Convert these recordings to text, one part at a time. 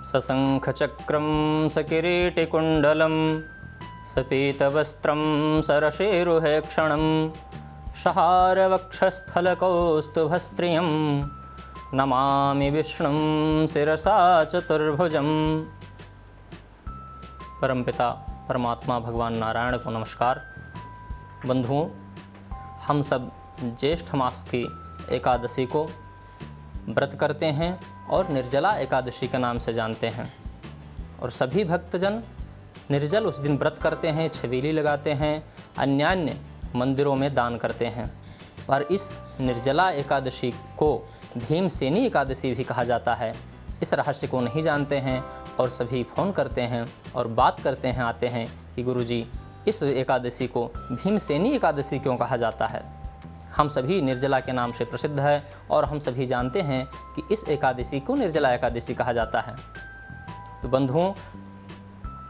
सशङ्खचक्रं सकिरीटिकुण्डलं सपीतवस्त्रं सरशेरुहेक्षणं शहारवक्षस्थलकौस्तुभस्त्रियं नमामि विष्णुं शिरसा चतुर्भुजं। परमपिता परमात्मा भगवान नारायण को नमस्कार। बंधुओं, हम सब ज्येष्ठ मास की एकादशी को व्रत करते हैं और निर्जला एकादशी के नाम से जानते हैं। और सभी भक्तजन निर्जल उस दिन व्रत करते हैं, छबीली लगाते हैं, अन्यान्य मंदिरों में दान करते हैं। पर इस निर्जला एकादशी को भीमसेनी एकादशी भी कहा जाता है। इस रहस्य को नहीं जानते हैं और सभी फ़ोन करते हैं और बात करते हैं, आते हैं कि गुरुजी इस एकादशी को भीमसेनी एकादशी क्यों कहा जाता है। हम सभी निर्जला के नाम से प्रसिद्ध है और हम सभी जानते हैं कि इस एकादशी को निर्जला एकादशी कहा जाता है। तो बंधुओं,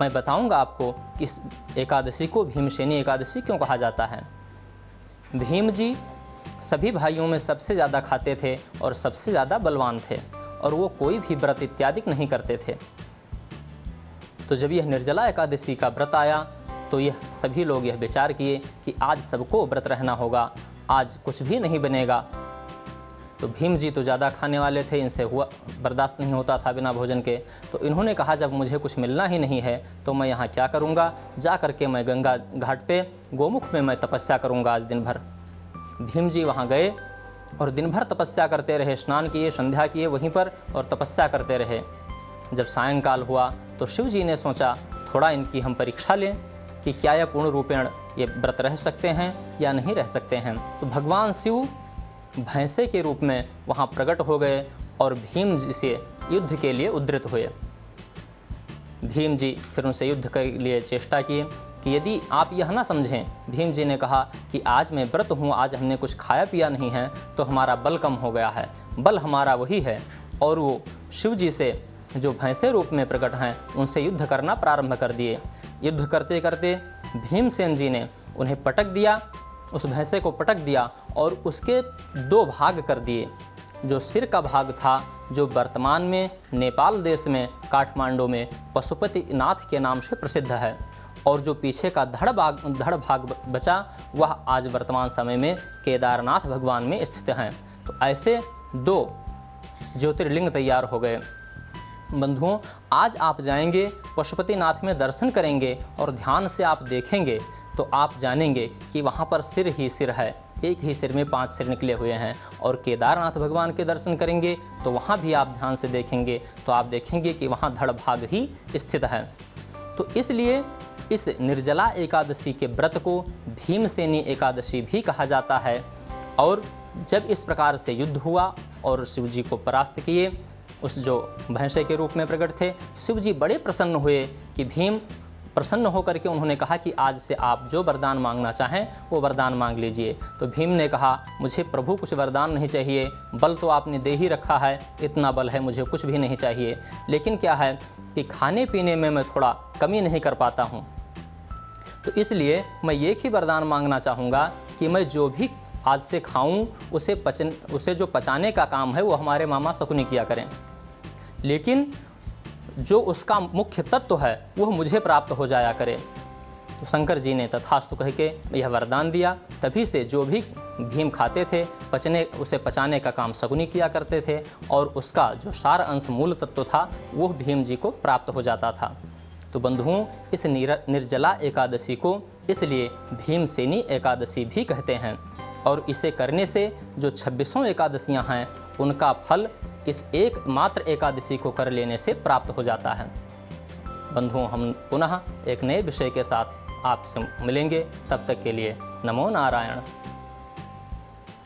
मैं बताऊंगा आपको कि इस एकादशी को भीमसेनी एकादशी क्यों कहा जाता है। भीम जी सभी भाइयों में सबसे ज़्यादा खाते थे और सबसे ज़्यादा बलवान थे और वो कोई भी व्रत इत्यादि नहीं करते थे। तो जब यह निर्जला एकादशी का व्रत आया तो यह सभी लोग यह विचार किए कि आज सबको व्रत रहना होगा, आज कुछ भी नहीं बनेगा। तो भीम जी तो ज़्यादा खाने वाले थे, इनसे हुआ बर्दाश्त नहीं होता था बिना भोजन के। तो इन्होंने कहा जब मुझे कुछ मिलना ही नहीं है तो मैं यहाँ क्या करूँगा, जा करके मैं गंगा घाट पे गोमुख में मैं तपस्या करूँगा आज दिन भर। भीम जी वहाँ गए और दिन भर तपस्या करते रहे, स्नान किए, संध्या किए वहीं पर और तपस्या करते रहे। जब सायंकाल हुआ तो शिव जी ने सोचा थोड़ा इनकी हम परीक्षा लें कि क्या यह पूर्ण रूपेण ये व्रत रह सकते हैं या नहीं रह सकते हैं। तो भगवान शिव भैंसे के रूप में वहाँ प्रकट हो गए और भीम जी से युद्ध के लिए उद्धृत हुए। भीम जी फिर उनसे युद्ध के लिए चेष्टा किए कि यदि आप यह ना समझें, भीम जी ने कहा कि आज मैं व्रत हूँ, आज हमने कुछ खाया पिया नहीं है तो हमारा बल कम हो गया है, बल हमारा वही है। और वो शिव जी से जो भैंसे रूप में प्रकट हैं उनसे युद्ध करना प्रारंभ कर दिए। युद्ध करते करते भीमसेन जी ने उन्हें पटक दिया, उस भैंसे को पटक दिया और उसके दो भाग कर दिए। जो सिर का भाग था, जो वर्तमान में नेपाल देश में काठमांडू में पशुपतिनाथ के नाम से प्रसिद्ध है, और जो पीछे का धड़ भाग बचा वह आज वर्तमान समय में केदारनाथ भगवान में स्थित हैं। तो ऐसे दो ज्योतिर्लिंग तैयार हो गए। बंधुओं, आज आप जाएंगे पशुपतिनाथ में दर्शन करेंगे और ध्यान से आप देखेंगे तो आप जानेंगे कि वहाँ पर सिर ही सिर है, एक ही सिर में 5 सिर निकले हुए हैं। और केदारनाथ भगवान के दर्शन करेंगे तो वहाँ भी आप ध्यान से देखेंगे तो आप देखेंगे कि वहाँ धड़ भाग ही स्थित है। तो इसलिए इस निर्जला एकादशी के व्रत को भीमसेनी एकादशी भी कहा जाता है। और जब इस प्रकार से युद्ध हुआ और शिव जी को परास्त किए, उस जो भैंसे के रूप में प्रकट थे, शिव जी बड़े प्रसन्न हुए कि भीम प्रसन्न होकर के उन्होंने कहा कि आज से आप जो वरदान मांगना चाहें वो वरदान मांग लीजिए। तो भीम ने कहा मुझे प्रभु कुछ वरदान नहीं चाहिए, बल तो आपने दे ही रखा है, इतना बल है, मुझे कुछ भी नहीं चाहिए। लेकिन क्या है कि खाने पीने में मैं थोड़ा कमी नहीं कर पाता हूँ, तो इसलिए मैं एक ही वरदान मांगना चाहूँगा कि मैं जो भी आज से खाऊं उसे जो पचाने का काम है वो हमारे मामा शकुनी किया करें, लेकिन जो उसका मुख्य तत्व है वह मुझे प्राप्त हो जाया करे। तो शंकर जी ने तथास्तु कह के यह वरदान दिया। तभी से जो भी भीम खाते थे उसे पचाने का काम शकुनी किया करते थे और उसका जो सार अंश मूल तत्व था वह भीम जी को प्राप्त हो जाता था। तो बंधुओं, इस निर्जला एकादशी को इसलिए भीमसेनी एकादशी भी कहते हैं। और इसे करने से जो 26 एकादशियाँ हैं उनका फल इस एकमात्र एकादशी को कर लेने से प्राप्त हो जाता है। बंधुओं, हम पुनः एक नए विषय के साथ आपसे मिलेंगे। तब तक के लिए नमो नारायण।